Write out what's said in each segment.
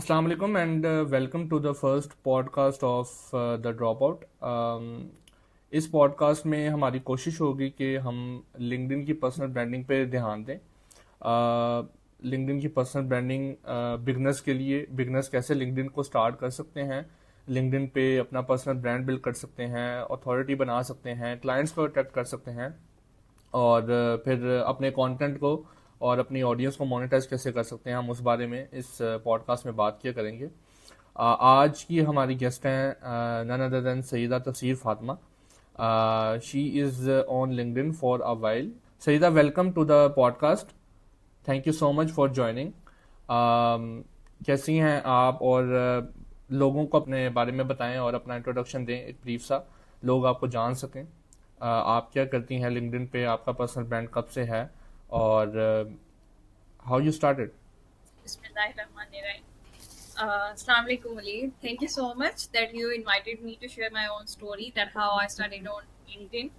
Assalamu alaikum and welcome to the first podcast of The Dropout. इस podcast में हमारी कोशिश होगी कि हम लिंक्डइन की पर्सनल ब्रांडिंग पे ध्यान दें। लिंक्डइन की पर्सनल ब्रांडिंग बिगनर्स के लिए, बिगनर्स कैसे लिंक्डइन को स्टार्ट कर सकते हैं, लिंक्डइन पे अपना पर्सनल ब्रांड बिल्ड कर सकते हैं, अथॉरिटी बना सकते हैं, क्लाइंट्स को अट्रैक्ट कर सकते हैं और फिर अपने कंटेंट को और अपनी ऑडियंस को मोनेटाइज कैसे कर सकते हैं, हम उस बारे में इस पॉडकास्ट में बात किया करेंगे। आज की हमारी गेस्ट हैं none other than Saeeda Tafseer Fatima. She is on LinkedIn for a while. Saeeda, welcome to the podcast. Thank you so much for joining. कैसी हैं आप? और लोगों को अपने बारे में बताएं और अपना इंट्रोडक्शन दें, एक ब्रीफ सा, लोग आपको जान सकें। आप क्या करती हैं लिंक्डइन पे, आपका पर्सनल ब्रांड कब से है और how you started? Bismillahirrahmanirrahim. Assalamu alaikum, Ali. Thank you so much that you invited me to share my own story, that how I started on LinkedIn.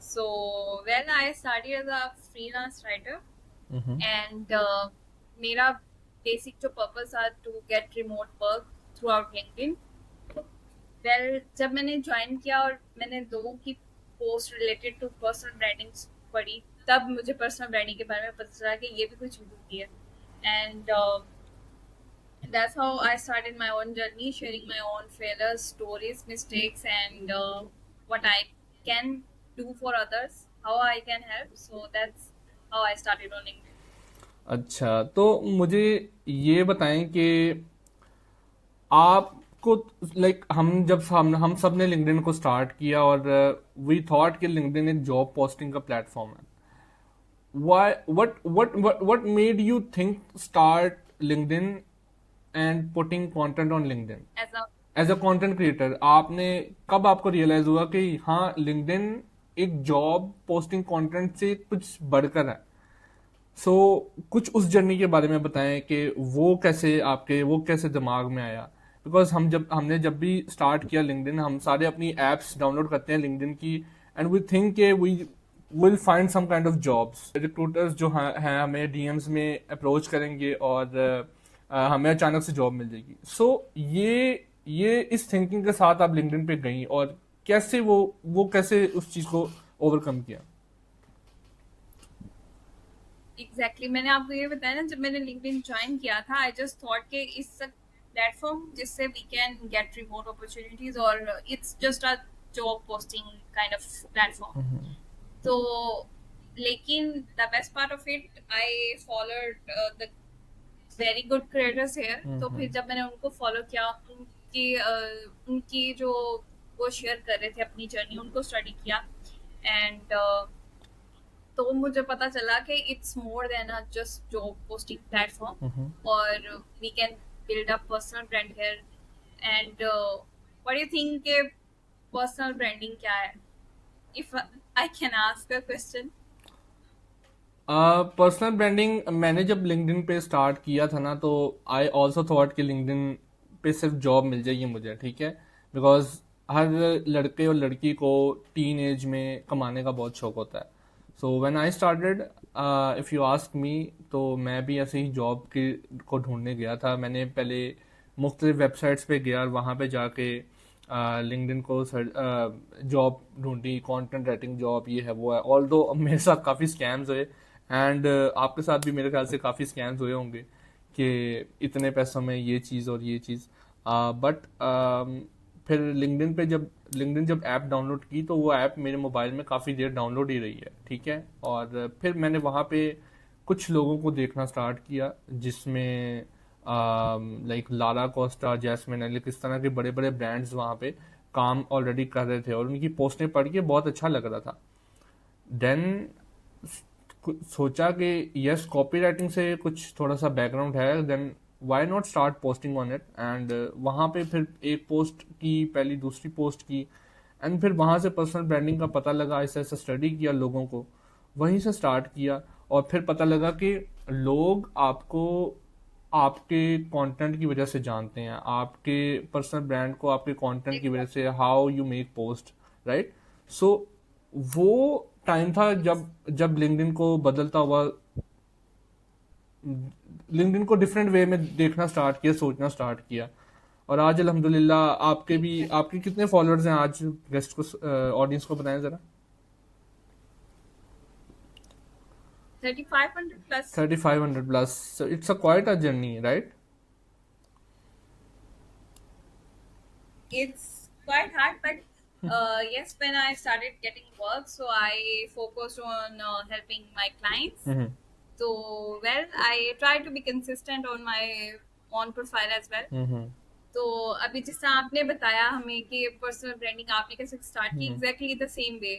So, I started as a freelance writer, and मेरा basic जो purpose था to get remote work throughout LinkedIn. जब मैंने join किया और मैंने लोगों की post related to personal branding पढ़ी, तब मुझे पर्सनल ब्रांडिंग के बारे में पता चला कि ये भी कुछ होती है। And that's how I started my own journey, sharing my own failures, stories, mistakes, and what I can do for others, how I can help. So that's how I started on LinkedIn. अच्छा, तो मुझे ये बताएं कि आपको हम सब ने लिंक्डइन को स्टार्ट किया और वी थॉट कि लिंक्डइन एक जॉब पोस्टिंग का प्लेटफॉर्म है। Why? What made you think start LinkedIn and putting content on LinkedIn as a content creator? आपने कब आपको रियलाइज हुआ कि हाँ, लिंक्डइन एक जॉब पोस्टिंग कंटेंट से कुछ बढ़कर है? कुछ उस जर्नी के बारे में बताएं कि वो कैसे दिमाग में आया। बिकॉज हमने जब भी स्टार्ट किया लिंक्डइन, हम सारे अपनी एप्स डाउनलोड करते हैं लिंक्डइन की एंड वी थिंक के we will find some kind of jobs. Recruiters जो हैं हमें डीएम्स में अप्रोच करेंगे और हमें अचानक से जॉब मिल जाएगी। ये इस थिंकिंग के साथ आप लिंक्डइन पे गई और कैसे वो कैसे उस चीज को ओवरकम किया? एग्जैक्टली मैंने आपको ये बताया ना, जब मैंने लिंक्डइन ज्वाइन किया था, आई जस्ट थॉट कि इस प्लेटफॉर्म जिससे we can get remote opportunities और it's just a job posting kind of platform. तो लेकिन the best part of it, I followed the very good creators here. तो फिर जब मैंने उनको फॉलो किया, उनकी जो वो शेयर कर रहे थे अपनी जर्नी, उनको स्टडी किया, एंड तो मुझे पता चला कि it's more than a just job posting platform और we can build a personal brand here. And what do you think के पर्सनल ब्रांडिंग क्या है? If I can ask a question. Personal branding मैंने जब लिंक्डइन पे start किया था ना, तो आई ऑल्सो थॉट कि लिंक्डइन पे सिर्फ जॉब मिल जाएगी मुझे, ठीक है। बिकॉज हर लड़के और लड़की को टीन एज में कमाने का बहुत शौक होता है। So when I started, if you ask me, तो मैं भी ऐसे ही जॉब को ढूंढने गया था। मैंने पहले मुख्तलिफ वेबसाइट्स पे गया और वहाँ पे जाके लिंक्डइन को जॉब ढूंढी, कंटेंट राइटिंग जॉब, ये है वो है। ऑल्दो मेरे साथ काफ़ी स्कैम्स हुए एंड आपके साथ भी मेरे ख्याल से काफ़ी स्कैम्स हुए होंगे कि इतने पैसों में ये चीज़ और ये चीज़। बट फिर लिंक्डइन जब ऐप डाउनलोड की, तो वो ऐप मेरे मोबाइल में काफ़ी देर डाउनलोड ही रही है, ठीक है। और फिर मैंने वहाँ पे कुछ लोगों को देखना स्टार्ट किया, जिसमें like Lara Costa, Jasmin Alic, इस तरह के बड़े बड़े ब्रांड्स वहाँ पे काम ऑलरेडी कर रहे थे और उनकी पोस्टें पढ़ के बहुत अच्छा लग रहा था। देन सोचा कि यस, कॉपी राइटिंग से कुछ थोड़ा सा बैकग्राउंड है, then why not start posting on it. And वहाँ पे फिर एक पोस्ट की, पहली दूसरी पोस्ट की, एंड फिर वहाँ से पर्सनल ब्रांडिंग का पता लगा, ऐसे ऐसे स्टडी किया लोगों को, वहीं से स्टार्ट किया। और फिर पता लगा कि लोग आपको आपके कंटेंट की वजह से जानते हैं, आपके पर्सनल ब्रांड को आपके कंटेंट की वजह से, how you make post, right. So वो टाइम था जब लिंक्डइन को बदलता हुआ लिंक्डइन को डिफरेंट वे में देखना स्टार्ट किया, सोचना स्टार्ट किया। और आज अल्हम्दुलिल्लाह आपके भी, आपके कितने फॉलोअर्स हैं आज? गेस्ट को, ऑडियंस को बताएं ज़रा। 3500 plus. 3500 plus, it's a quite a journey, right? It's quite hard, but yes, when I started getting work, so I focused on helping my clients. So, well, I try to be consistent on my own profile as well. तो अभी जिस तरह आपने बताया हमें कि personal branding आपने कैसे स्टार्ट की, एग्जैक्टली द सेम वे।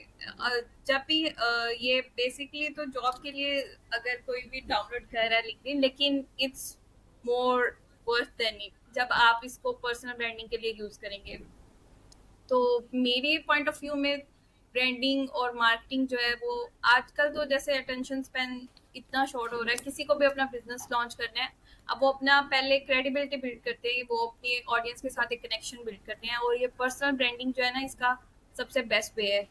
जब भी ये बेसिकली तो जॉब के लिए अगर कोई भी डाउनलोड कर रहा है लिंक्डइन, लेकिन it's more worth than it जब आप इसको पर्सनल ब्रांडिंग के लिए यूज करेंगे। तो मेरे पॉइंट ऑफ व्यू में ब्रांडिंग और मार्केटिंग जो है वो आजकल तो जैसे अटेंशन स्पैन इतना शॉर्ट हो रहा है, किसी को भी अपना बिजनेस लॉन्च करना है, अब वो अपना पहले क्रेडिबिलिटी बिल्ड करते हैं, वो अपनी ऑडियंस के साथ एक कनेक्शन बिल्ड करते हैं, और ये पर्सनल ब्रांडिंग जो है ना, इसका सबसे बेस्ट वे है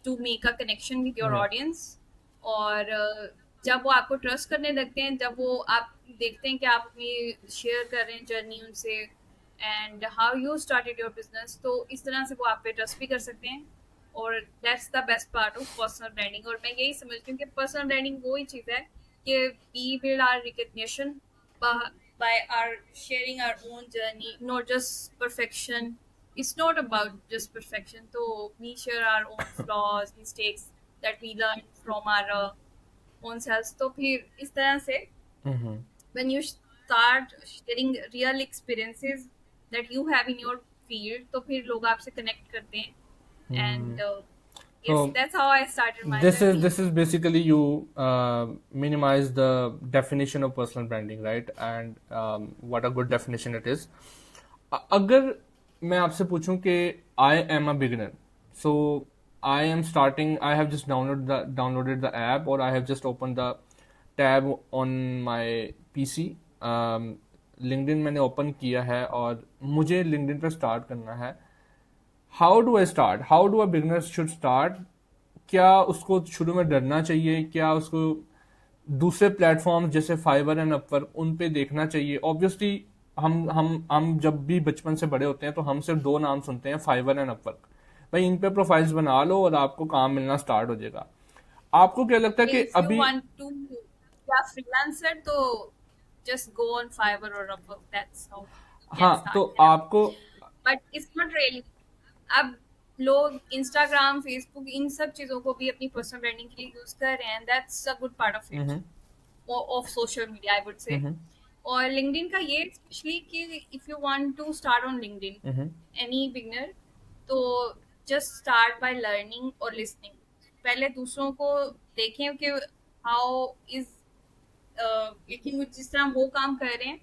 to make a connection with your audience. और जब वो आपको ट्रस्ट करने लगते हैं, जब वो आप देखते हैं कि आप अपनी शेयर कर रहे हैं जर्नी उनसे and how you started your business, तो इस तरह से वो आप पे ट्रस्ट भी कर सकते हैं। और that's the best part of personal branding. और मैं यही समझती हूँ कि पर्सनल ब्रांडिंग वो ही चीज़ है कि we build our recognition by our sharing our own journey, not just perfection. It's not about just perfection. So we share our own flaws, mistakes that we learn from our own selves. तो फिर इस तरह से when you start sharing real experiences that you have in your field, तो फिर लोग आपसे connect करते हैं। And yes, So that's how I started my this journey. is basically you minimize the definition of personal branding, right? And what a good definition it is. अगर मैं आपसे पूछूं कि I am a beginner, so I am starting, I have just downloaded the app, or I have just opened the tab on my PC. LinkedIn मैंने open किया है और मुझे LinkedIn पर स्टार्ट करना है। How do I start? How do a beginner should start? क्या उसको शुरू में डरना चाहिए? क्या उसको दूसरे प्लेटफॉर्म जैसे फाइवर एंड अपवर्क उन पे देखना चाहिए? ऑब्वियसली हम जब भी बचपन से बड़े होते हैं तो हम सिर्फ दो नाम सुनते हैं, फाइवर एंड अपवर्क। भाई इन पे प्रोफाइल्स बना लो और आपको काम मिलना स्टार्ट हो जाएगा। आपको क्या लगता है कि If you अभी want to be a freelancer, तो just go on Fiverr or Upwork. That's how you हाँ, can start. तो है ना? आपको But it's not really. अब लोग इंस्टाग्राम, फेसबुक, इन सब चीजों को भी अपनी पर्सनल ब्रांडिंग के लिए यूज कर रहे हैं। That's a good part of it, of social media, I would say. और लिंक्डइन का ये स्पेशली कि if you want to start on LinkedIn, any beginner, तो जस्ट स्टार्ट बाय लर्निंग और लिसनिंग। पहले दूसरों को देखें कि हाउ इज, लेकिन जिस तरह वो काम कर रहे हैं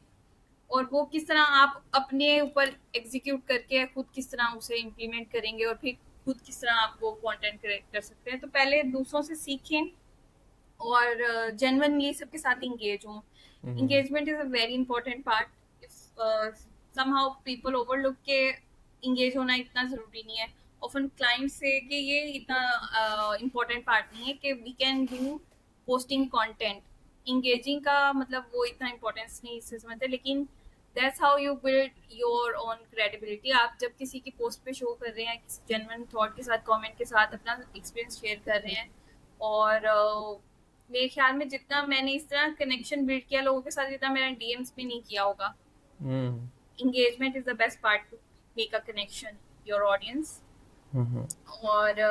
और वो किस तरह आप अपने ऊपर एग्जीक्यूट करके खुद किस तरह उसे इम्प्लीमेंट करेंगे, और फिर खुद किस तरह आप वो कंटेंट क्रिएट कर सकते हैं। तो पहले दूसरों से सीखें और जेन्युइनली सबके साथ इंगेज हों। Engagement is a very important part. If somehow people overlook के इंगेज होना इतना ज़रूरी नहीं है ऑफन क्लाइंट से, कि ये इतना इम्पोर्टेंट पार्ट नहीं है कि we can do posting content. Engaging का मतलब वो इतना इम्पोर्टेंस नहीं इससे समझते, लेकिन that's how you build your own credibility. आप जब किसी की पोस्ट पे शो कर रहे हैं, किसी जेन्युइन थॉट के साथ, कमेंट के साथ अपना एक्सपीरियंस शेयर कर रहे हैं, और मेरे ख्याल में जितना मैंने इस तरह कनेक्शन बिल्ड किया लोगों के साथ, जितना मेरा डीएम्स में नहीं किया होगा। engagement is the best part to make a connection your audience। और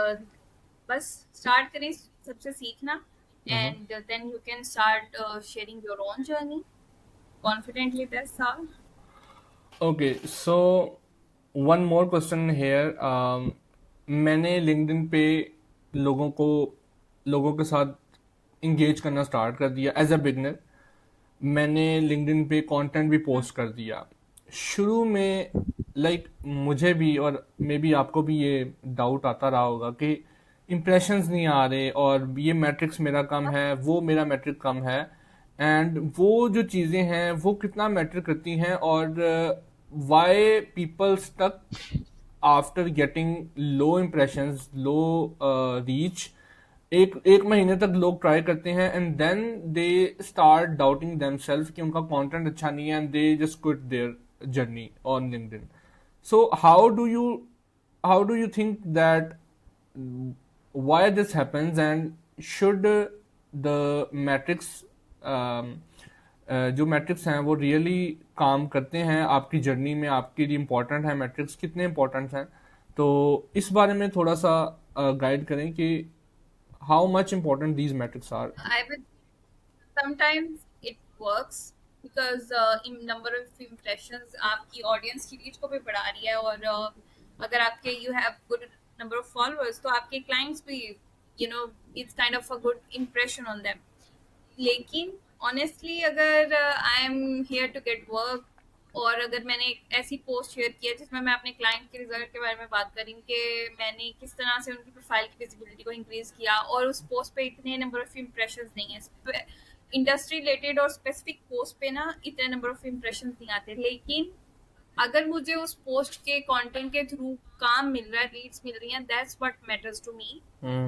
बस स्टार्ट करें सबसे सीखना, and then you can start sharing your own journey confidently। That's all। Okay, so one more question here. मैंने लिंक्डइन पे लोगों के साथ इंगेज करना स्टार्ट कर दिया एज अ बिगनर। मैंने लिंक्डइन पे कंटेंट भी पोस्ट कर दिया। शुरू में मुझे भी और मे बी आपको भी ये डाउट आता रहा होगा कि इम्प्रेशंस नहीं आ रहे, और ये मैट्रिक्स मेरा कम है, वो मेरा मैट्रिक कम है, एंड वो जो चीज़ें हैं वो कितना मैटर करती हैं, और why people stuck after getting low impressions, low reach, एक एक महीने तक लोग ट्राई करते हैं and then they start doubting themselves कि उनका कंटेंट अच्छा नहीं है and they just quit their journey on LinkedIn. So how do you think that why this happens and should the metrics um, जो metrics हैं वो really काम करते हैं आपकी जर्नी में, आपके लिए इम्पोर्टेंट है metrics, कितने इम्पोर्टेंट हैं? तो इस बारे में थोड़ा सा गाइड करें कि how much important these metrics are. I would sometimes it works because in number of impressions आपकी audience की reach को भी बढ़ा रही है और अगर आपके you have good number of followers तो आपके clients भी you know it's kind of a good impression on them. लेकिन ऑनेस्टली अगर I am here to get work और अगर मैंने एक ऐसी पोस्ट शेयर की है जिसमें मैं अपने क्लाइंट के रिजल्ट के बारे में बात करी कि मैंने किस तरह से उनकी प्रोफाइल की विजिबिलिटी को इंक्रीज किया और उस पोस्ट पे इतने नंबर ऑफ इम्प्रेशंस नहीं है इंडस्ट्री रिलेटेड और स्पेसिफिक पोस्ट पे ना इतने नंबर ऑफ इम्प्रेशंस नहीं आते, लेकिन अगर मुझे उस पोस्ट के कंटेंट के थ्रू काम मिल रहा है, रीड्स मिल रही हैं, that's what matters to me.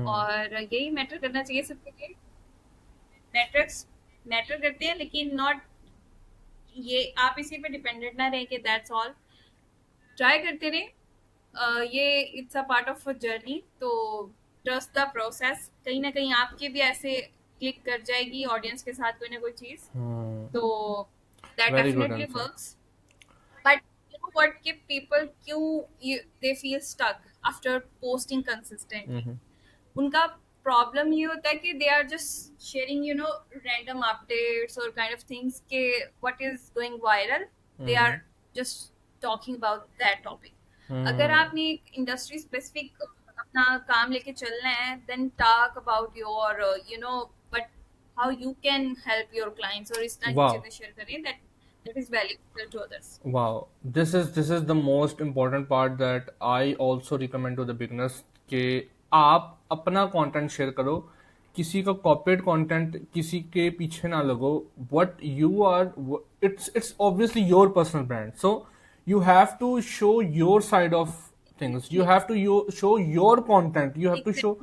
और यही मैटर करना चाहिए सबके लिए. मैट्रिक्स मैटर करते हैं लेकिन नॉट ये आप इसी पे डिपेंडेंट ना रहे कि दैट्स ऑल. ट्राई करते रहे. ये it's a part of a journey, तो ट्रस्ट द प्रोसेस. कहीं ना कहीं आपके भी ऐसे क्लिक कर जाएगी ऑडियंस के साथ कोई ना कोई चीज, तो that Very good definitely answer. Works. But you know what कि पीपल क्यों they feel stuck after posting consistently. Mhm. उनका प्रॉब्लम ये होता है कि they are just sharing you know random updates और काइंड ऑफ थिंग्स के what is going viral, they are just talking about that topic. अगर आपने एक इंडस्ट्री स्पेसिफिक अपना काम लेके चलना है, then talk about your you know but how you can help your clients और इस तरह की Wow. चीजें शेयर करें that is valuable to others. Wow, this is the most important part that I also recommend to the beginners कि आप अपना कंटेंट शेयर करो, किसी का कॉपीड कंटेंट किसी के पीछे ना लगो. What you are, it's obviously your personal brand, so you have to show your side of things. You have to show your content. You have to show.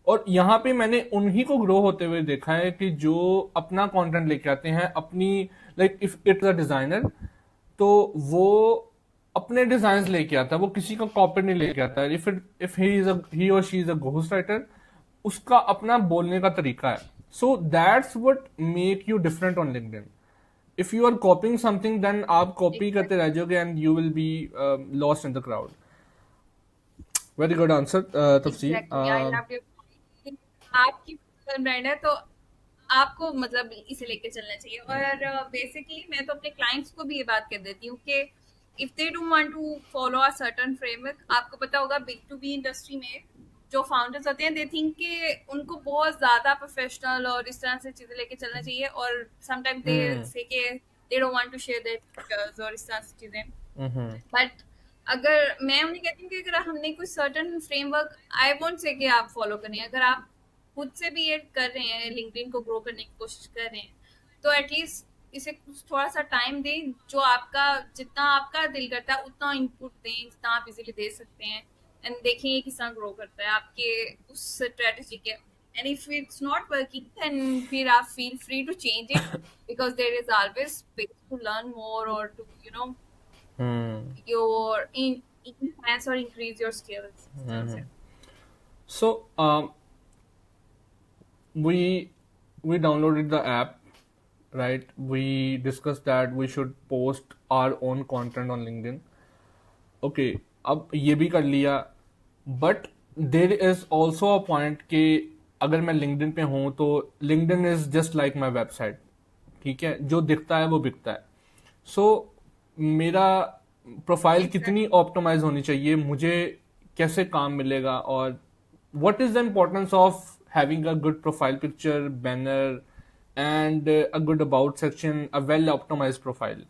और यहाँ पे मैंने उन्हीं को ग्रो होते हुए देखा है कि जो अपना कंटेंट लेके आते हैं अपनी, like if it's a designer तो वो अपने डिजाइन लेके आता है, वो किसी का कॉपी नहीं लेके आता है. इफ ही और she is a ghost writer, उसका अपना बोलने का तरीका है. So that's what make you different on LinkedIn. If you are copying something then आप कॉपी करते रह जाओगे and you will be lost in the crowd. Very good answer Tafseer. Exactly. I love your point. आपकी personal brand है तो आपको मतलब इसे लेके चलना चाहिए. और बेसिकली मैं तो अपने क्लाइंट्स को भी ये बात कर देती हूँ कि if they do want to follow a certain framework, आपको पता होगा B2B इंडस्ट्री में जो फाउंडर्स होते हैं दे थिंक कि उनको बहुत ज्यादा प्रोफेशनल और इस तरह से चीजें लेके चलना चाहिए, और समटाइम्स दे से कि they don't want to share their pictures और इस तरह से चीजें. बट अगर मैं उन्हें कहती हूँ कि अगर हमने कोई certain framework, I won't say कि आप फॉलो करें, अगर आप खुद से भी ये कर रहे हैं, लिंक्डइन को ग्रो करने की कोशिश कर रहे हैं, तो एटलीस्ट इसे कुछ थोड़ा सा टाइम दें. जो आपका जितना आपका दिल करता है उतना इनपुट दें जितना आप इजीली दे सकते हैं, एंड देखेंगे किस तरह ग्रो करता है आपके उस स्ट्रेटजी के. And if it's not working then फिर आप feel free to change it because there is always space to learn more और to you know your enhance or increase your skills. So we downloaded the app, right? We discussed that we should post our own content on LinkedIn. Okay, अब ये भी कर लिया, but there is also a point कि अगर मैं LinkedIn पे हूँ तो LinkedIn is just like my website. ठीक है, जो दिखता है वो बिकता है. So मेरा प्रोफाइल कितनी ऑप्टिमाइज होनी चाहिए, मुझे कैसे काम मिलेगा, और what is the importance of having a good profile picture, banner and a good about section, a well optimized profile.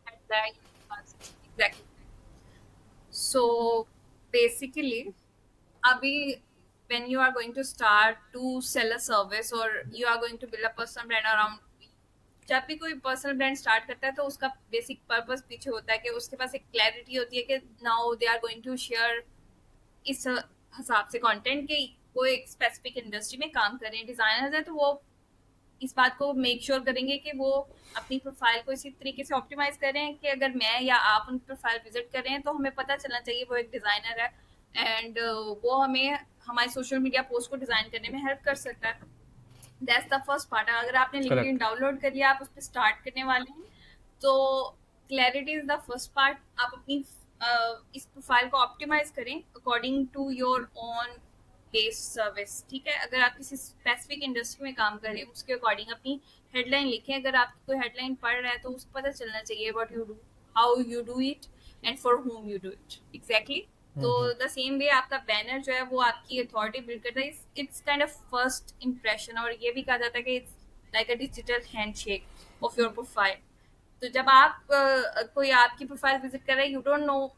Exactly. So basically, abhi when you are going to start to sell a service or you are going to build a personal brand around, जब भी कोई personal brand start करता है तो उसका basic purpose पीछे होता है कि उसके पास एक क्लैरिटी होती है कि now they are going to share इस हिसाब से कंटेंट के वो एक स्पेसिफिक इंडस्ट्री में काम कर रहे हैं, डिजाइनर्स हैं, तो वो इस बात को मेक श्योर करेंगे कि वो अपनी प्रोफाइल को इसी तरीके से ऑप्टिमाइज कर रहे हैं कि अगर मैं या आप उनकी प्रोफाइल विजिट कर रहे हैं तो हमें पता चलना चाहिए वो एक डिजाइनर है, एंड वो हमें हमारे सोशल मीडिया पोस्ट को डिजाइन करने में हेल्प कर सकता है। That's the first part. अगर आपने लिंक्डइन करेक्ट। डाउनलोड कर लिया, आप उस पर स्टार्ट करने वाले हैं, तो clarity is the first part. आप अपनी इस प्रोफाइल को ऑप्टिमाइज करें according to your own based service, ठीक है। अगर आप किसी स्पेसिफिक इंडस्ट्री में काम करें, उसके अकॉर्डिंग अपनी हेडलाइन लिखें। अगर आप कोई हेडलाइन पढ़ रहे हैं तो उसको पता चलना चाहिए what you do, how you do it, and for whom you do it exactly। तो द सेम वे आपका बैनर जो है वो आपकी अथॉरिटी बिल्ड करता है। It's kind of first impression, और ये भी कहा जाता है कि it's like a digital handshake of your profile. तो जब आप कोई आपकी प्रोफाइल विजिट कर रहे हैं, यू डोंट नो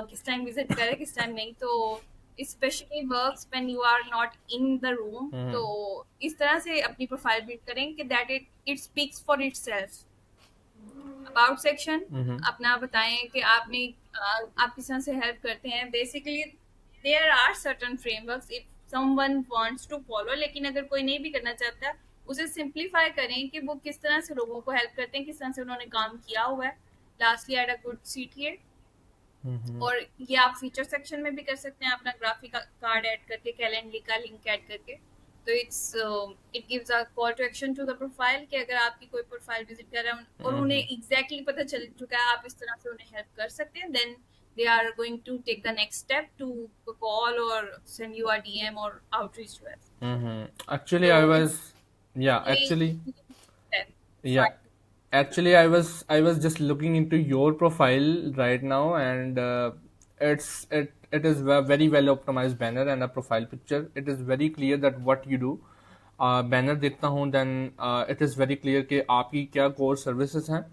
किस टाइम विजिट करे किस टाइम नहीं, तो specially works when you are not in the room. तो इस तरह से अपनी प्रोफाइल बिल्ड करें कि that it speaks for itself. About section अपना बताएं कि आपने आप किस तरह से हेल्प करते हैं। Basically there are certain frameworks if someone wants to follow, लेकिन अगर कोई नहीं भी करना चाहता, उसे सिंप्लीफाई करें कि वो किस तरह से लोगों को हेल्प करते हैं, किस तरह से उन्होंने काम किया हुआ है। Lastly add a good seat here. और ये आप फीचर सेक्शन में भी कर सकते हैं, अपना ग्राफिक कार्ड ऐड करके, कैलेंडर का लिंक ऐड करके। तो it gives a call to action to the profile कि अगर आपकी कोई प्रोफाइल विजिट कर रहा है और उन्हें एग्जैक्टली पता चल चुका है आप इस तरह से उन्हें हेल्प कर सकते हैं, then they are going to take the next step to call or send you a DM or outreach to us. Actually, So I it's was, yeah, actually, yeah, actually, I was just looking into your profile right now, and it is a very well optimized banner and a profile picture. It is very clear that what you do. Banner देखता हूँ, then it is very clear कि आपकी क्या core services हैं,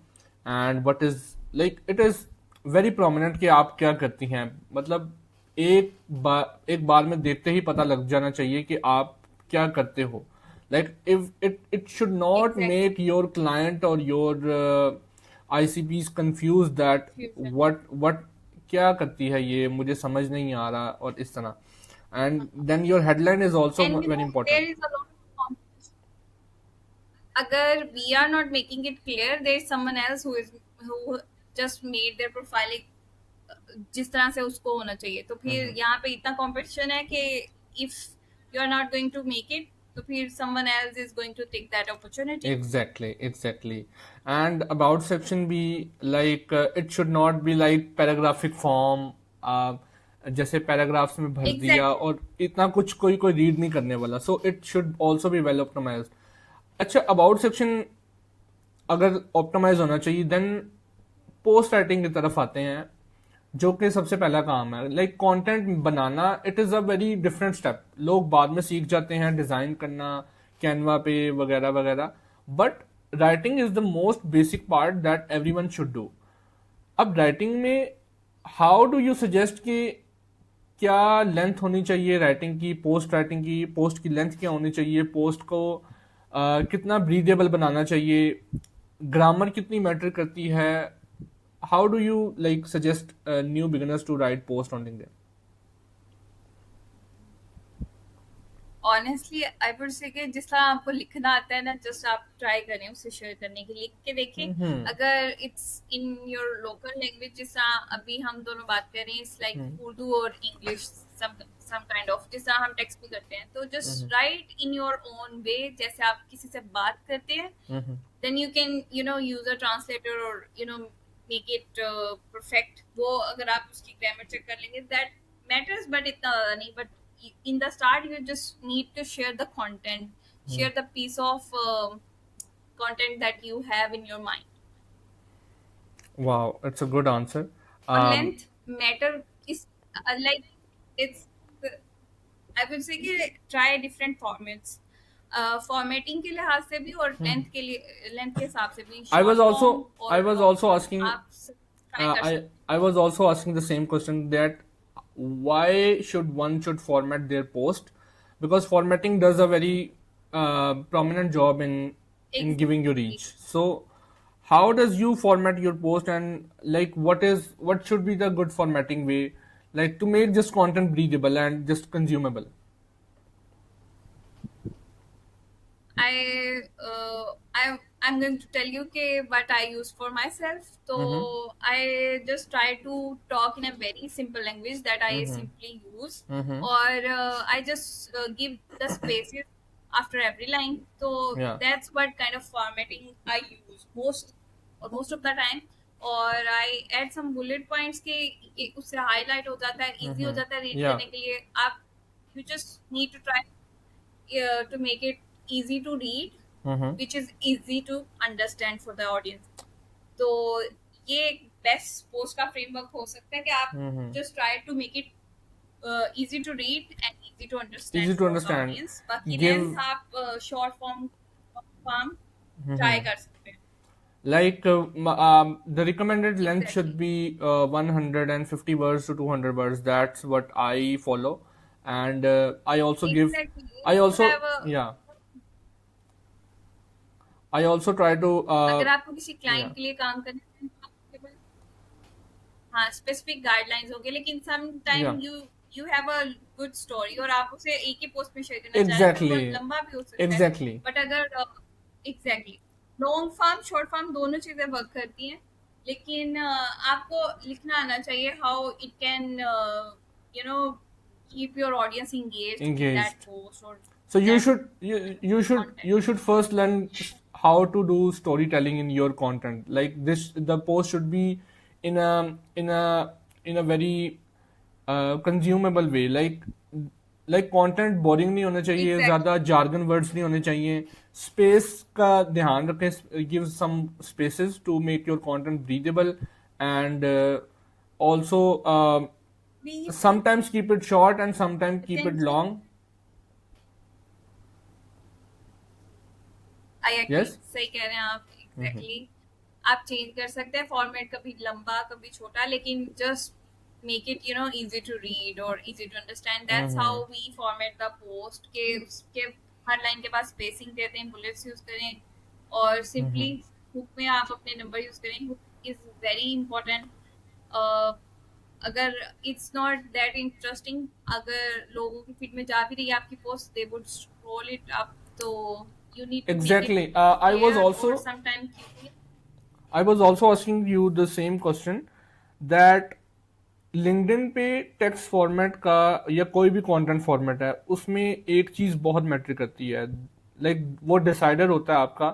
and what is like it is very prominent कि आप क्या करती हैं। मतलब एक बार में देखते ही पता लग जाना चाहिए कि आप क्या करते हो। Like if it should not exactly make your client और your ICPs confuse that fusion. What क्या करती है ये, मुझे समझ नहीं आ रहा, और इस तरह। And then your headline is also And very important. there is a lot of competition. अगर we are not making it clear, there is someone else who just made their profile जिस तरह से उसको होना चाहिए। तो फिर यहाँ पे इतना कंपटीशन है कि if you are not going to make it, तो फिर someone else is going to take that opportunity. Exactly. And about section B, like it should not be like paragraphic form, जैसे पैराग्राफ्स में भर दिया Exactly. और इतना कुछ कोई कोई रीड नहीं करने वाला। So it should also be well optimized. अच्छा, अबाउट सेक्शन अगर ऑप्टिमाइज होना चाहिए, देन पोस्ट राइटिंग की तरफ आते हैं, जो कि सबसे पहला काम है। Like content banana, it is a very different step. लोग बाद में सीख जाते हैं डिज़ाइन करना कैनवा पे वगैरह वगैरह, but writing is the most basic part that everyone should do. अब राइटिंग में हाउ डू यू सजेस्ट कि क्या लेंथ होनी चाहिए राइटिंग की, पोस्ट की लेंथ क्या होनी चाहिए, पोस्ट को कितना ब्रीदेबल बनाना चाहिए, ग्रामर कितनी मैटर करती है? How do you like suggest new beginners to write post on LinkedIn? Honestly I would say कि जिस तरह आपको लिखना आता है ना, जस्ट आप ट्राई करें उसे शेयर करने के लिए, लिख के देखें। अगर it's in your local language, जिस तरह अभी हम दोनों बात कर रहे हैं, इट्स लाइक उर्दू और इंग्लिश सम काइंड ऑफ, जिस तरह हम टेक्स्ट भी करते हैं, तो just write in your own way, जैसे आप किसी से बात करते हैं। Then you can use a translator और मेक इट परफेक्ट। वो अगर आप उसकी ग्रामर चेक कर लेंगे, दैट मैटर्स, बट इतना ज़्यादा नहीं। But in the start you just need to share the content, share the piece of content that you have in your mind. Wow, it's a good answer. On length matter is like it's I would say कि try different formats, formatting के लिहाज से भी और length के हिसाब से भी। I was short also form I और was long also form asking आप try कर सकते हैं। I was also asking the same question, that why should one format their post, because formatting does a very prominent job in giving you reach. So how does you format your post, and like what should be the good formatting way, like to make just content breathable and just consumable? I'm going to tell you what I use for myself. So Mm-hmm. I just try to talk in a very simple language that I Mm-hmm. simply use, Mm-hmm. or I just give the spaces after every line. So Yeah. that's what kind of formatting I use most of the time. और आई add some bullet points के उससे highlight हो जाता है, easy हो Mm-hmm. जाता है read Yeah. करने के लिए. आप you just need to try to make it easy to read, Mm-hmm. which is easy to understand for the audience. तो ये एक बेस्ट पोस्ट का फ्रेमवर्क हो सकता है कि आप Mm-hmm. just try to make it easy to read and easy to understand Easy to for the understand. audience. बाकी Give. लेंथ आप short form try Mm-hmm. कर सकते हैं. Like the recommended length should Exactly. be 150 words to 200 words. That's what I follow, and I also give. Exactly. If I you have also, a yeah. I also try to अगर आपको किसी yeah. Client के लिए काम करना है, हाँ specific guidelines होंगे, लेकिन सम Yeah. Time you you have a good story और आप उसे एक ही पोस्ट में शेयर करना चाह रहे हैं, तो वो Exactly. लंबा भी हो सकता है. Exactly. बट अगर exactly long form short form दोनों चीजें वर्क करती हैं, लेकिन आपको लिखना आना चाहिए how it can know keep your audience engaged in that Engaged. Post और So you that should you content. should first learn how to do storytelling in your content. Like this, the post should be in a very consumable way. Like content boring नहीं होना चाहिए, exactly. ज़्यादा jargon words नहीं होने चाहिए. Space का ध्यान रखें. Give some spaces to make your content breathable, and also please sometimes keep it short and sometimes keep it attention. long. I agree, Yes. सही कह रहे हैं आप. Mm-hmm. एग्जैक्टली आप चेंज कर सकते हैं फॉर्मेट, कभी लंबा कभी छोटा, लेकिन just make it easy to read और easy to understand. That's Mm-hmm. How we format the post के उसके हर लाइन के बाद स्पेसिंग देते हैं, बुलेट्स यूज करें, और सिंपली Mm-hmm. हुक में आप अपने नंबर यूज करें. Hook is very important. अगर इट्स नॉट दैट इंटरेस्टिंग, अगर लोगों की फीड में जा भी रही है आपकी post, they would scroll it up. तो you need to make it Exactly. clear or sometimes I was also asking you the same question, that LinkedIn पे टेक्स्ट फॉर्मेट का या कोई भी कंटेंट फॉर्मेट है, उसमें एक चीज़ बहुत मैटर करती है. वो डिसाइडर होता है आपका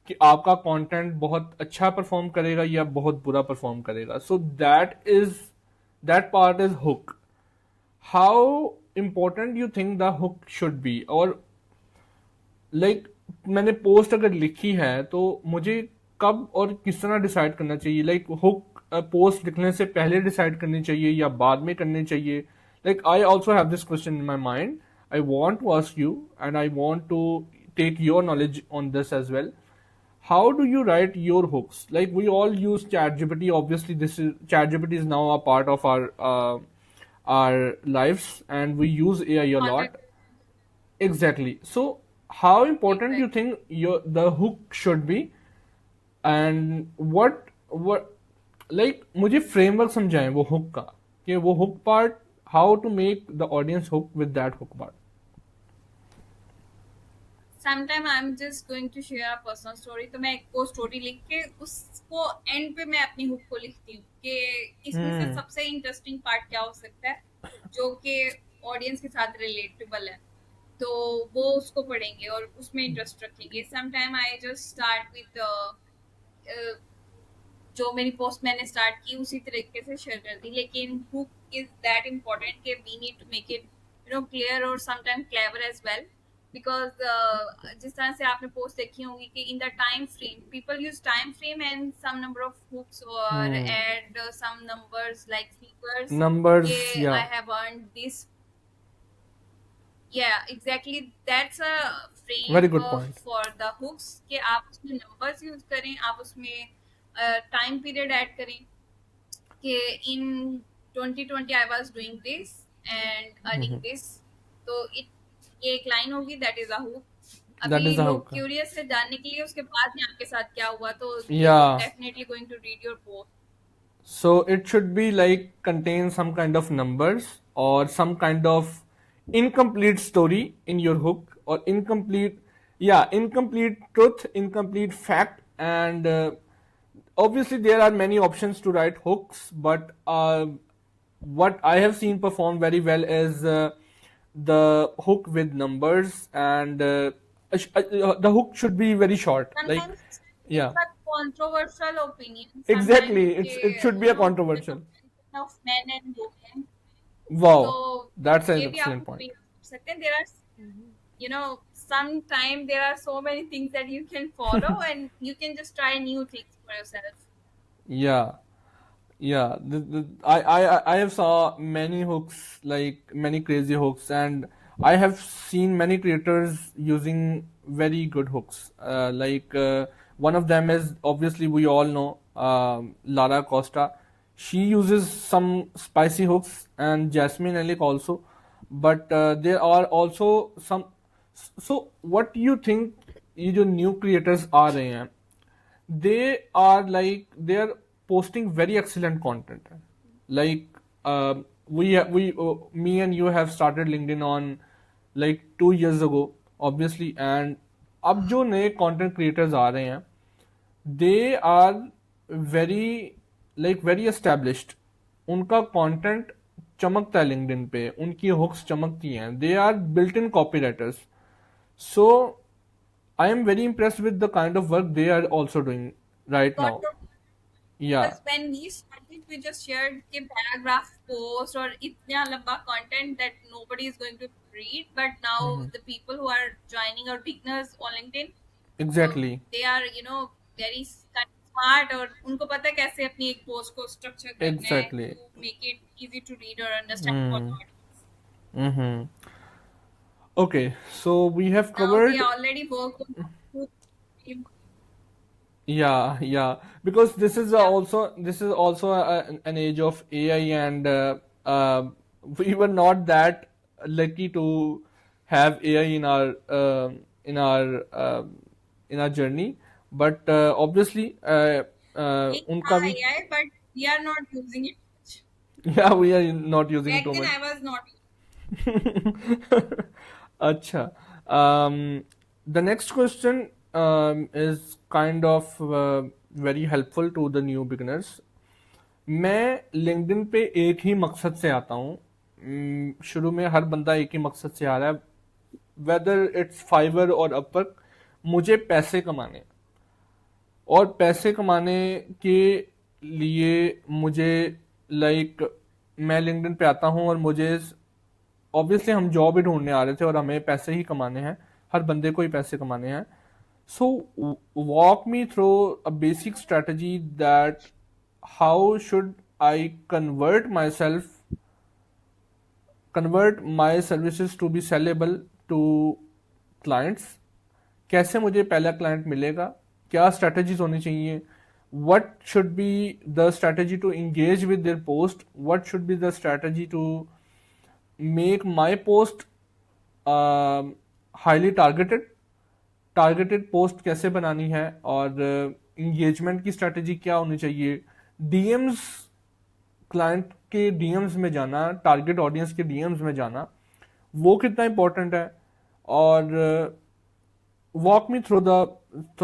कि आपका कंटेंट बहुत अच्छा परफॉर्म करेगा या बहुत बुरा परफॉर्म करेगा. So that part is hook. How important you think the hook should be? और मैंने पोस्ट अगर लिखी है तो मुझे कब और किस तरह डिसाइड करना चाहिए? हुक पोस्ट लिखने से पहले डिसाइड करनी चाहिए या बाद में करनी चाहिए? I also have this question in my mind. I want to ask you and I want to take your knowledge on this as well. How do you write your hooks? We all use ChatGPT. Obviously, ChatGPT is now a part of our lives, and we use AI a lot. content. Exactly. So, how important you Exactly. think the hook should be, and मुझे framework समझाएं वो hook का, कि वो hook part, how to make the audience hook with that hook part. Sometime I'm just going to share a personal story. तो मैं एक को स्टोरी लिख के उसको एंड पे मैं अपनी हुक को लिखती हूँ कि इसमें से सबसे इंटरेस्टिंग पार्ट क्या हो सकता है जो कि ऑडियंस के साथ रिलेटेबल है, तो वो उसको पढ़ेंगे और उसमें इंटरेस्ट रखेंगे. Sometime I just start with जो मेरी पोस्ट मैंने स्टार्ट की उसी तरीके से शेयर कर दी, लेकिन हुक इज दैट इम्पोर्टेंट कि we need to make it clear और sometime clever as well. Because जिस तरह से आपने पोस्ट देखी होंगी कि in the time frame people use time frame and some number of hooks और add some numbers like figures numbers. कि Yeah. I have earned this. Yeah, exactly. That's a Very good frame point. for the hooks कि आप उसमें numbers use करें, आप उसमें time period add करें कि in 2020 I was doing this and earning this. तो ये एक लाइन होगी, that is a hook. That अभी is a लोग hook. क्यूरियस है जानने के लिए उसके बाद में आपके साथ क्या हुआ, तो Yeah. definitely going to read your post. So it should be contain some kind of numbers or some kind of incomplete story in your hook, or incomplete Yeah, incomplete truth, incomplete fact, and obviously there are many options to write hooks, but what I have seen perform very well is the hook with numbers, and the hook should be very short. Like, Sometimes it's yeah, a controversial opinion. Sometimes exactly. It should be you a know the controversial. comparison of men and women. Wow, तो that's an ये भी आप excellent point. opinion कर सकते हैं. There are sometime there are so many things that you can follow and you can just try new things for yourself. Yeah. Yeah, I have saw many hooks, like many crazy hooks, and I have seen many creators using very good hooks. One of them is, obviously we all know, Lara Costa. She uses some spicy hooks, and Jasmine Elik also, but there are also some. So what do you think? ये जो new creators आ रहे हैं, they are posting very excellent content. Like, me and you have started LinkedIn on like 2 years ago, obviously, and अब जो नए content creators आ रहे हैं, they are very, like very established. उनका content चमकता है LinkedIn पे, उनकी hooks चमकती हैं, they are built-in copywriters. So I am very impressed with the kind of work they are also doing right Got now. to Yeah, because when we started, we just shared के paragraph post or इतना लंबा content that nobody is going to read. But now the people who are joining or beginners on LinkedIn, exactly, they are very kind of smart और उनको पता है कैसे अपनी एक post को structure करना है exactly. to make it easy to read or understand for the Mm. audience. Mm-hmm. Okay, so we have Now we covered. already work on Yeah, yeah, because yeah. this is also an age of AI, and we were not that lucky to have AI in our in our journey, but obviously एक था उनका भी AI, but we are not using it much. yeah, we are not using Back too then much. I was not. Acha. The next question is kind of very helpful to the new beginners. मैं LinkedIn पे एक ही मकसद से आता हूँ. शुरू में हर बंदा एक ही मकसद से आ रहा है, वेदर इट्स फाइवर और अपवर्क. मुझे पैसे कमाने हैं. और पैसे कमाने के लिए मुझे, लाइक, मैं लिंक्डइन पे आता हूँ और मुझे, ऑब्वियसली हम जॉब ही ढूंढने आ रहे थे और हमें पैसे ही कमाने हैं. हर बंदे को ही पैसे कमाने हैं. So walk me through a basic strategy that how should I convert my services to be sellable to clients. कैसे मुझे पहला क्लाइंट मिलेगा, क्या स्ट्रैटेजीज होनी चाहिए, what should be the strategy to engage with their post, what should be the strategy to make my post highly targeted post कैसे बनानी है, और इंगेजमेंट की स्ट्रैटेजी क्या होनी चाहिए, डीएम्स, क्लाइंट के डीएम्स में जाना, टारगेट ऑडियंस के डीएम्स में जाना, वो कितना इंपॉर्टेंट है, और walk me through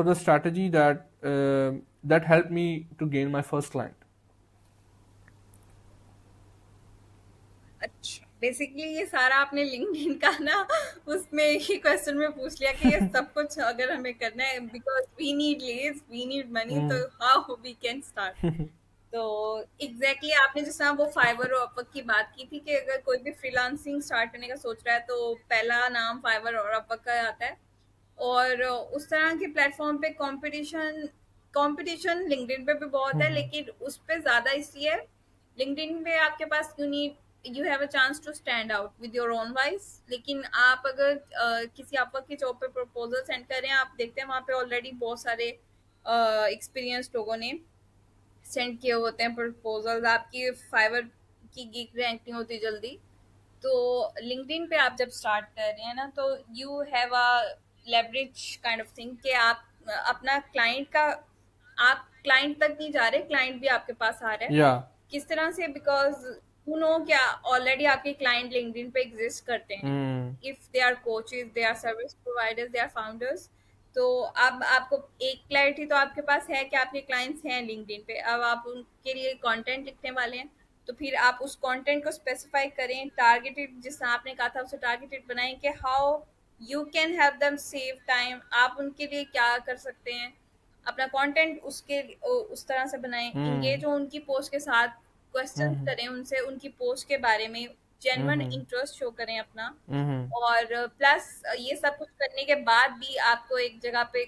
the strategy that helped me to gain my first client. अच्छा, बेसिकली ये सारा आपने लिंक्डइन का ना उसमें एक ही क्वेश्चन में पूछ लिया कि ये सब कुछ अगर हमें करना है because we need leads, we need money, तो हाउ वी कैन स्टार्ट. तो एग्जैक्टली आपने जिस तरह वो फाइवर और अपवर्क की बात की थी कि अगर कोई भी फ्रीलांसिंग स्टार्ट करने का सोच रहा है तो पहला नाम फाइवर और अपवर्क का आता है. और उस तरह के प्लेटफॉर्म पे कंपटीशन कंपटीशन लिंक्डइन पे भी बहुत है, लेकिन उस पे ज्यादा इसलिए लिंक्डइन पे आपके पास you have a chance to stand out with your own voice. लेकिन आप अगर किसी आपका की जॉब पे प्रपोजल सेंड कर रहे हैं, आप देखते हैं वहाँ पे ऑलरेडी बहुत सारे एक्सपीरियंस लोगों ने सेंड किए होते हैं प्रपोजल्स. आपकी फाइवर की गिग रैंक नहीं होती जल्दी. तो लिंक्डइन पे आप जब स्टार्ट कर रहे हैं ना, तो you have a leverage kind of thing कि आप अपना क्लाइंट का, आप क्लाइंट तक नहीं जा रहे, क्लाइंट भी आपके पास आ रहा है. Yeah. किस तरह से, बिकॉज यू नो क्या ऑलरेडी आपके क्लाइंट लिंक्डइन पे एग्जिस्ट करते हैं, hmm if they are coaches, they are service providers, they are founders. तो अब आपको एक क्लैरिटी तो आपके पास है कि आपके क्लाइंट्स हैं लिंक्डइन पे, अब आप उनके लिए कंटेंट लिखने वाले हैं, तो फिर आप उस कंटेंट को स्पेसिफाई करें, टारगेटेड, जिस तरह आपने कहा था उसे टारगेटेड बनाएं कि how you can have them save time, आप उनके लिए क्या कर सकते हैं, अपना कंटेंट उसके उस तरह से बनाएं, हम्म इंगेज हो उनकी पोस्ट के साथ, क्वेश्चन हम्म करें उनसे उनकी पोस्ट के बारे में, जेन्युइन हम्म इंटरेस्ट शो करें अपना। हम्म और प्लस ये सब कुछ करने के बाद भी आपको एक जगह पे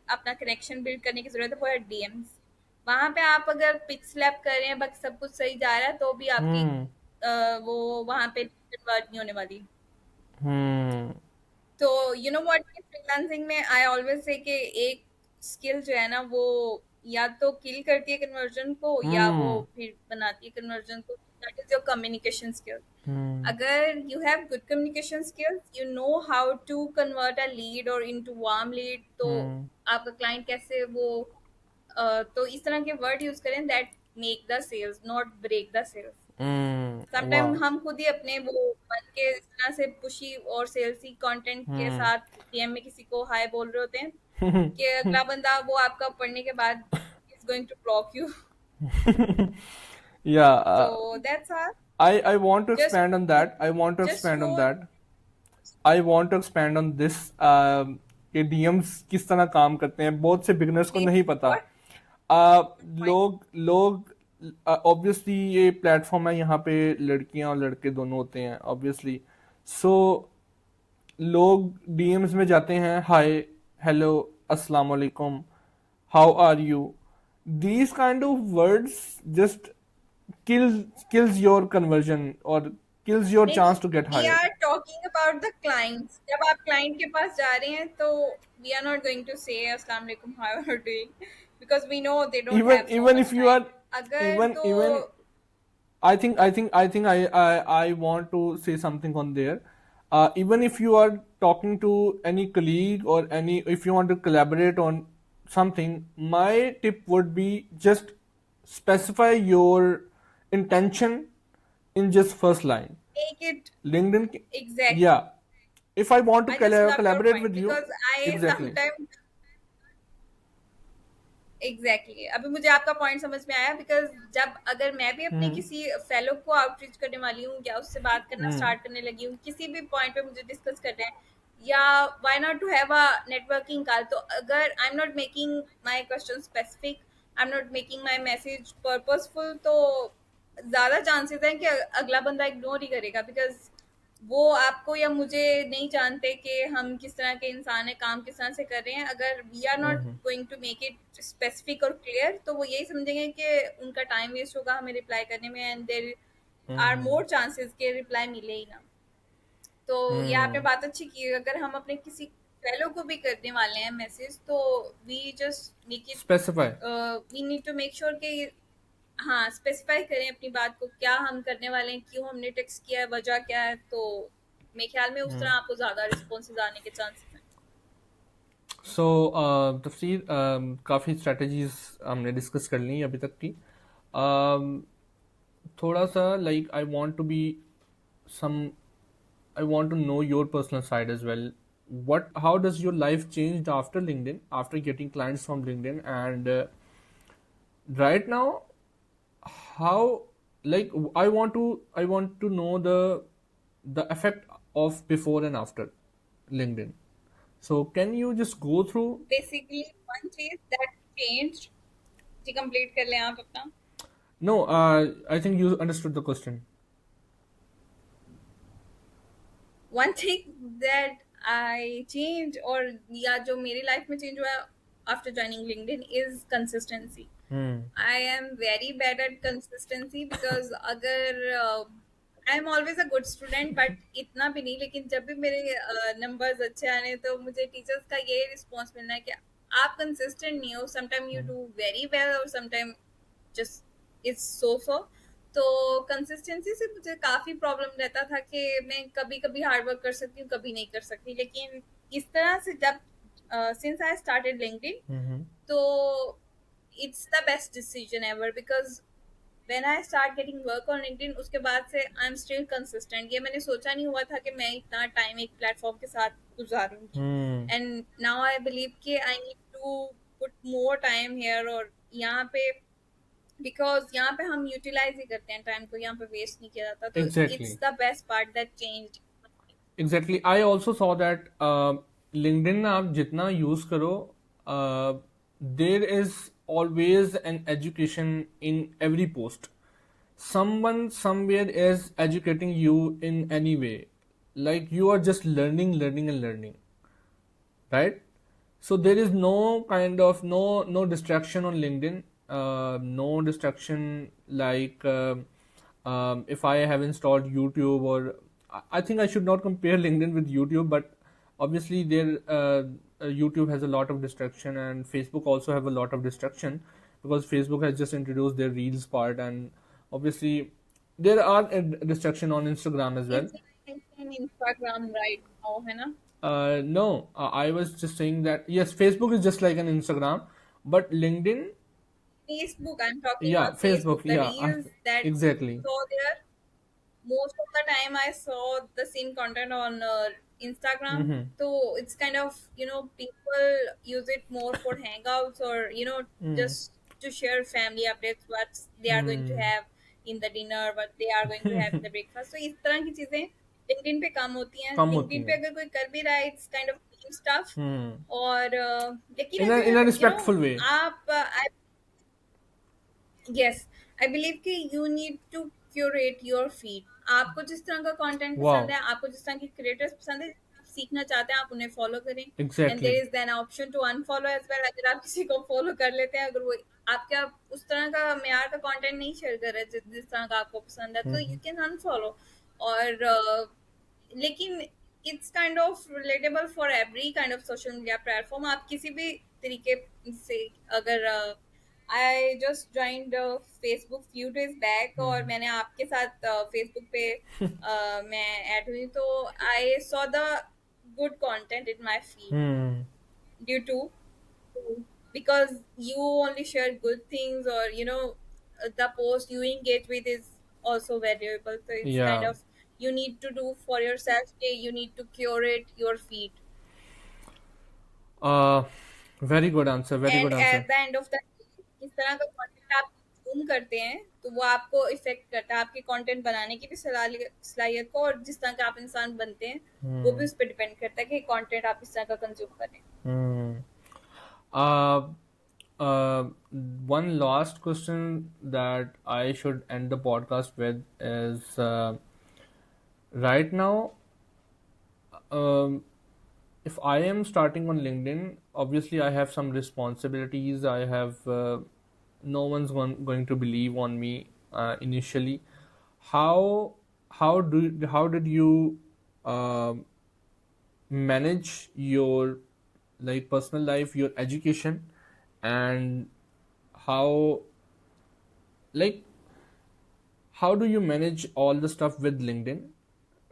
अपना कनेक्शन बिल्ड करने की जरूरत है, वो है डीएम्स। वहां पे आप अगर पिक स्लैप कर रहे हैं, बाकी सब कुछ सही जा रहा है, तो भी आपकी हम्म वो वहां पे कन्वर्ट नहीं होने वाली। हम्म तो यू नो व्हाट, फ्रीलांसिंग में आई ऑलवेज से कि एक स्किल जो है ना, वो या तो किल करती है कन्वर्जन को, या वो हम्म फिर बनाती है कन्वर्जन को, that is your communication skill. Hmm अगर you have good communication skills, you know how to convert a lead और इनटू वार्म लीड, तो हम्म आपका क्लाइंट कैसे वो तो इस तरह के वर्ड यूज करें that make the sales, not break the sales. Sometime वाह हम खुद ही अपने वो मन के इस तरह से पुशी और सेल्सी कंटेंट के हम्म साथ डीएम में किसी को हाय बोल रहे होते हैं कि अगला बंदा वो आपका पढ़ने के बाद is going to block you. yeah तो that's are, I want to just expand on that. I want to just expand on वो that. I want to expand on this. कि डीएम्स किस तरह काम करते हैं, बहुत से बिगनर्स को नहीं पता। What point. लोग लोग ऑब्वियसली ये प्लेटफॉर्म है, यहाँ पे लड़कियां और लड़के दोनों होते हैं ऑब्वियसली। सो लोग डीएम्स में जाते हैं, हाय, हेलो, अस्सलाम वालेकुम, how are you, these kind of words just kills your conversion or kills your नहीं, chance to get we hired. Are talking about the clients. जब आप क्लाइंट के पास जा रहे हैं तो we are not going to say अस्सलाम वालेकुम, how are you doing, because we know they don't even have so even much if you time. are अगर even तो even I think I want to say something on there. Even if you are talking to any colleague or any, if you want to collaborate on something, my tip would be just specify your intention in just first line. Make it LinkedIn, exactly. yeah. If I want to I just love your collaborate point with you, because I exactly. Sometime exactly अभी मुझे आपका point समझ में आया, because जब अगर मैं भी अपने Hmm. किसी फेलो को आउटरीच करने वाली हूँ या उससे बात करना Hmm. स्टार्ट करने लगी हूँ, किसी भी पॉइंट पे मुझे डिस्कस करना है, या why not to have a networking call, तो अगर I am not making my question specific, I am not making my message purposeful, तो ज्यादा चांसेस हैं कि अगला बंदा इग्नोर ही करेगा, बिकॉज वो आपको या मुझे नहीं जानते कि हम किस तरह के इंसान हैं, काम किस तरह से कर रहे हैं। अगर we are not Hmm. Going to make it specific और क्लियर, तो वो यही समझेंगे कि उनका टाइम वेस्ट होगा हमें रिप्लाई करने में, and there are Hmm. More chances के रिप्लाई मिले ही ना। तो ये आपने Hmm. बात अच्छी की, अगर हम अपने किसी फेलो को भी करने वाले हैं मैसेज, तो we just make it, Specify. We need to make sure कि हाँ स्पेसिफाई करें अपनी बात को, क्या हम करने वाले हैं, क्यों हमने टेक्स्ट किया है, वजह क्या है, तो मेरे ख्याल में उस Hmm. तरह आपको ज्यादा रिस्पॉन्सेज आने के चांसेस हैं। सो तफसीर, काफ़ी स्ट्रेटजीज हमने डिस्कस कर ली अभी तक की। um, थोड़ा सा like some I want to know your personal side as well. What how does your life changed after LinkedIn, after getting clients from LinkedIn, and right now, how, like, I want to know the effect of before and after LinkedIn. So can you just go through? Basically one चीज that changed, ji complete कर लें आप अपना। No, I think you understood the question. One thing that I change, और या जो मेरी life में चेंज हुआ after joining LinkedIn, is consistency. Hmm. I am very bad at consistency, because अगर I am always a good student, but इतना भी नहीं, लेकिन जब भी मेरे नंबर्स अच्छे आने, तो मुझे टीचर्स का ये रिस्पॉन्स मिलना है कि आप कंसिस्टेंट नहीं हो, sometime you do very well और समटाइम जस्ट इट्स सो सो। तो कंसिस्टेंसी से मुझे काफ़ी प्रॉब्लम रहता था कि मैं कभी कभी हार्ड वर्क कर सकती हूँ, कभी नहीं कर सकती, लेकिन इस तरह से जब since I started LinkedIn, Mm-hmm. तो it's the best decision ever, because when I start getting work on LinkedIn उसके बाद से आई एम स्टिल कंसिस्टेंट। ये मैंने सोचा नहीं हुआ था कि मैं इतना टाइम एक प्लेटफॉर्म के साथ गुजारूंगी। Hmm and now I believe कि I need to put more time here, और यहाँ पे बिकॉज यहाँ पे हम यूटिलाइज ही करते हैं टाइम को, यहाँ पे वेस्ट नहीं किया जाता, तो exactly it's the best part that changed. Exactly I also saw that LinkedIn आप जितना यूज करो there is always an education in every post. Someone somewhere is educating you in any way, like you are just learning and learning, right? So there is no kind of no distraction on LinkedIn. No distraction like if I have installed YouTube, or I think I should not compare LinkedIn with YouTube, but obviously there YouTube has a lot of distraction, and Facebook also have a lot of distraction, because Facebook has just introduced their Reels part, and obviously there are a distraction on Instagram as well. It's in Instagram right now, है ना? No, I was just saying that yes, Facebook is just like an Instagram, but LinkedIn, Facebook, I'm talking yeah, on Facebook, Facebook. The yeah, reels that exactly. saw there, most of the time I saw the same content on Instagram. Mm-hmm. So it's kind of, people use it more for hangouts, or, Mm. just to share family updates, what they are going to Mm. have in the dinner, what they are going to have in the breakfast. So इस तरह की चीजें LinkedIn पे कम होती हैं। कम होती LinkedIn पे हैं. अगर कोई कर भी रहा है, it's kind of team stuff। Hmm. और लेकिन In a अगर respectful way. आप यस, आई बिलीव कि you need to curate your feed. आपको जिस तरह का कंटेंट पसंद Wow. है, आपको जिस तरह के क्रिएटर्स पसंद है, आप सीखना चाहते हैं, आप उन्हें फॉलो करें। And there Exactly. Is then option to unfollow as well. अगर आप किसी को फॉलो कर लेते हैं, अगर वो आपके उस तरह का मेयार का कंटेंट नहीं शेयर कर रहे जिस तरह का आपको पसंद है, तो यू Mm-hmm. Can unfollow. और लेकिन it's kind of relatable for every kind of social media platform. आप किसी भी तरीके से, अगर I just joined Facebook few days back, और Mm-hmm. मैंने आपके साथ फेसबुक पे मैं ऐड हुई, तो I saw the good content in my feed Hmm. due to because you only share good things, or the post you engage with is also valuable, so it's kind Yeah. of you need to do for yourself, you need to curate your feed। Uh, Very good answer. Very and good at answer. The end of the किस तरह का content आप consume करते हैं, तो वो आपको effect करता है, आपके कंटेंट बनाने की भी सलाहियत को, और जिस तरह का आप इंसान बनते हैं वो भी Hmm. उस पर डिपेंड करता है कि कंटेंट आप इस तरह का कंज्यूम करें। Hmm. Uh, uh, One last question that I should end the podcast with is right now, um, if I am starting on LinkedIn, obviously I have some responsibilities. I have no one's going to believe on me initially. How how did you um manage your like personal life, your education, and how like how do you manage all the stuff with LinkedIn?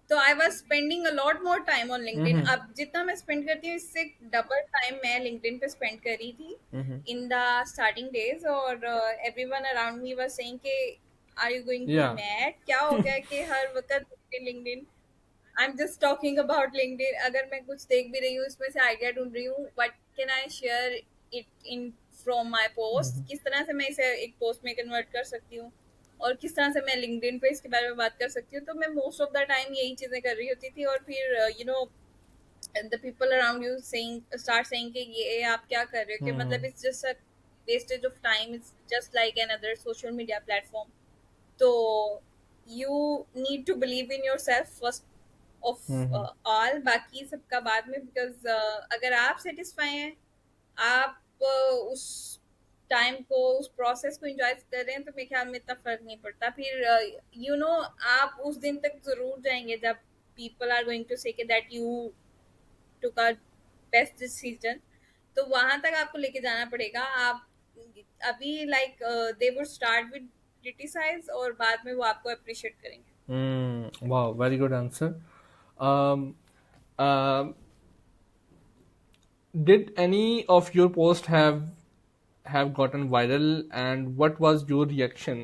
तो I was spending a lot more time on LinkedIn. Mm-hmm. अब जितना मैं spend करती हूँ, इससे double time मैं LinkedIn पे spend कर रही थी Mm-hmm. In the starting days. और everyone around me was saying कि are you going to Yeah. Mad, क्या हो गया कि हर वक्त LinkedIn. I am just talking about LinkedIn. अगर मैं कुछ देख भी रही हूँ, इसमें से आइडिया ढूंढ रही हूँ, what can I share it in from my post, किस तरह से मैं इसे एक पोस्ट में कन्वर्ट कर सकती हूँ, और किस तरह से मैं लिंक्डइन पे इसके बारे में बात कर सकती हूँ। तो मैं मोस्ट ऑफ द टाइम यही चीजें कर रही होती थी, और फिर the people around you saying start saying कि ये आप क्या कर रहे हो, कि Hmm. मतलब it's just a wastage of time, it's just like an other social media platform. तो you need to believe in your self first of Mm-hmm. All, बाकी सबका बाद में। बिकॉज अगर आप सेटिस्फाई हैं, आप उस टाइम को, उस प्रोसेस को एंजॉय कर रहे हैं, तो मेरे ख्याल में इतना फर्क नहीं पड़ता। फिर आप उस दिन तक जरूर जाएंगे जब people are going to say that you took a best decision. तो वहां तक आपको लेके जाना पड़ेगा। आप अभी like they would start with criticize, और बाद में वो आपको अप्रिशिएट करेंगे। Wow, very good answer. Um, um, did any of your posts have gotten viral, and what was your reaction?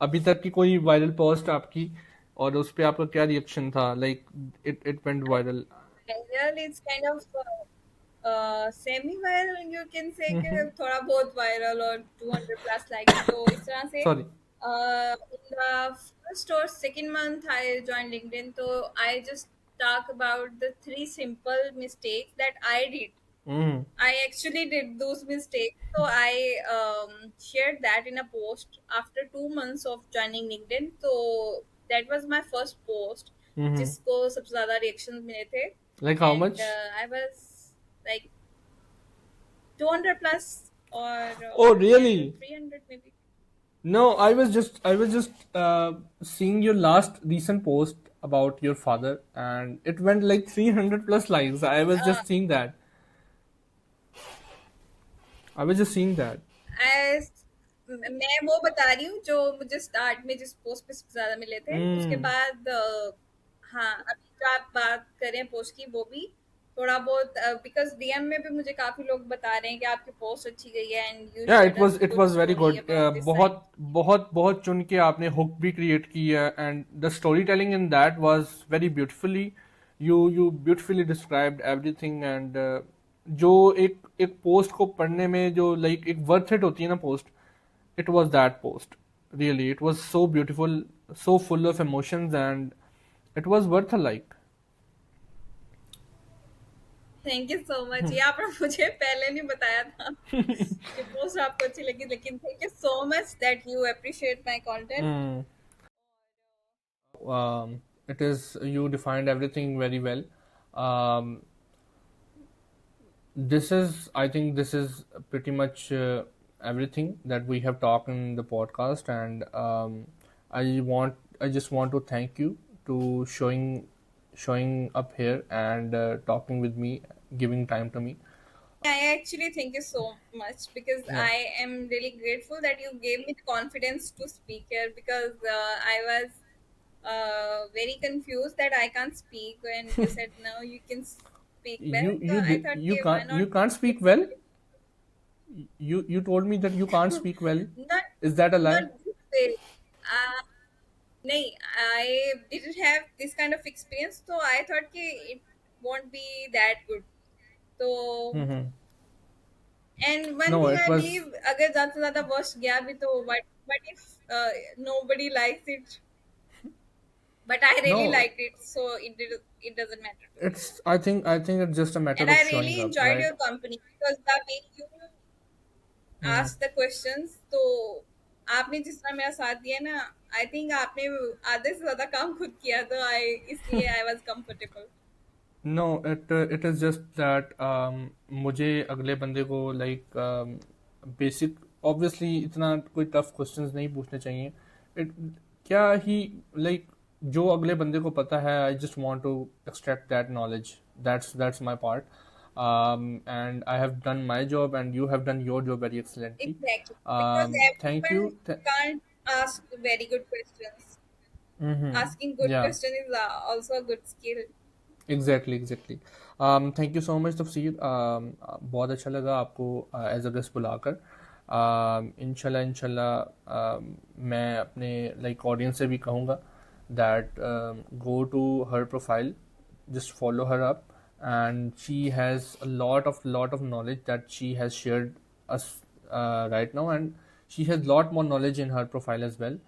अभी तक की कोई वायरल पोस्ट आपकी, और उस पे आपका क्या रिएक्शन था, like it it went viral? Viral is kind of semi-viral, you can say कि हम्म। थोड़ा बहुत viral और 200 plus likes. तो इस तरह से sorry. in the first or second month I joined LinkedIn. So I just talk about the three simple mistakes that I did. Hmm. I actually did those mistakes. So I shared that in a post after 2 months of joining LinkedIn. So that was my first post, हम्म। जिसको सबसे ज़्यादा reactions मिले थे. Like how And much? I was like 200 plus or Oh, yeah, really? 300 maybe. No, I was just seeing your last recent post about your father, and it went like 300 plus likes. I was Uh, just seeing that. I was just seeing that. as मैं वो बता रही हूँ जो मुझे start में जिस post पे सबसे ज्यादा मिले थे, उसके Mm. बाद हाँ, अभी जो आप बात करें पोस्ट की वो भी थोड़ा बहुत, बिकॉज डीएम में भी मुझे काफी लोग बता रहे हैं कि आपकी पोस्ट अच्छी गई है and you Yeah, shared a it good was very story good. About this side. बहुत बहुत बहुत चुन के आपने हुक भी क्रिएट की है, and the storytelling in that was very beautifully. You beautifully described everything, and जो एक एक पोस्ट को पढ़ने में जो लाइक एक वर्थ इट होती है ना post, it was that post. Really, it was so beautiful, so full of emotions, and it was worth a like. Thank you so much. ये आपने मुझे पहले नहीं बताया था कि पोस्ट आपको अच्छी लगी, लेकिन thank you so much that you appreciate my content. Mm. It is, you defined everything very well. Um, this is, I think this is pretty much everything that we have talked in the podcast, and I just want to thank you to showing up here and talking with me, giving time to me. I actually thank you so much because Yeah. I am really grateful that you gave me the confidence to speak here, because I was very confused that I can't speak when you said no, you can speak well. So I thought, okay, why not You can't give speak well. somebody? You told me that you can't speak well. Not Is that a lie? not this way. Uh, nahi, I didn't have this kind of experience, so I thought कि it won't be that good. So Mm-hmm. and one No, thing it I was. believe, अगर ज़्यादा से ज़्यादा worst गया भी तो what if nobody likes it? But I really No, liked it, so it doesn't matter. I think it's just a matter And of I showing really up, enjoyed right? your company because the way you Hmm. asked the questions, तो आपने जिस तरह मेरा साथ दिया ना, I think आपने आधे से ज़्यादा काम खुद किया, तो I इसलिए I was comfortable. No, it is just that मुझे अगले बंदे को like basic, obviously इतना कोई tough questions नहीं पूछने चाहिए. It क्या ही like जो अगले बंदे को पता है, I just want to extract that knowledge. That's my part. And I have done my job, and you have done your job very excellently. Exactly, because Thank everyone you. can't ask very good questions. Mm-hmm. Asking good Yeah. question is also a good skill. Exactly. Thank you so much तफसीर. बहुत अच्छा लगा आपको as a guest बुलाकर. इंशाल्लाह इंशाल्लाह मैं अपने लाइक ऑडियंस से भी कहूँगा that go to her profile, just follow her up, and she has a lot of knowledge that she has shared us right now, and she has lot more knowledge in her profile as well.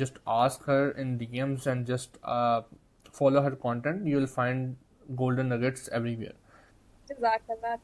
Just ask her in DMs and just follow her content. You will find golden nuggets everywhere. Jazakallah.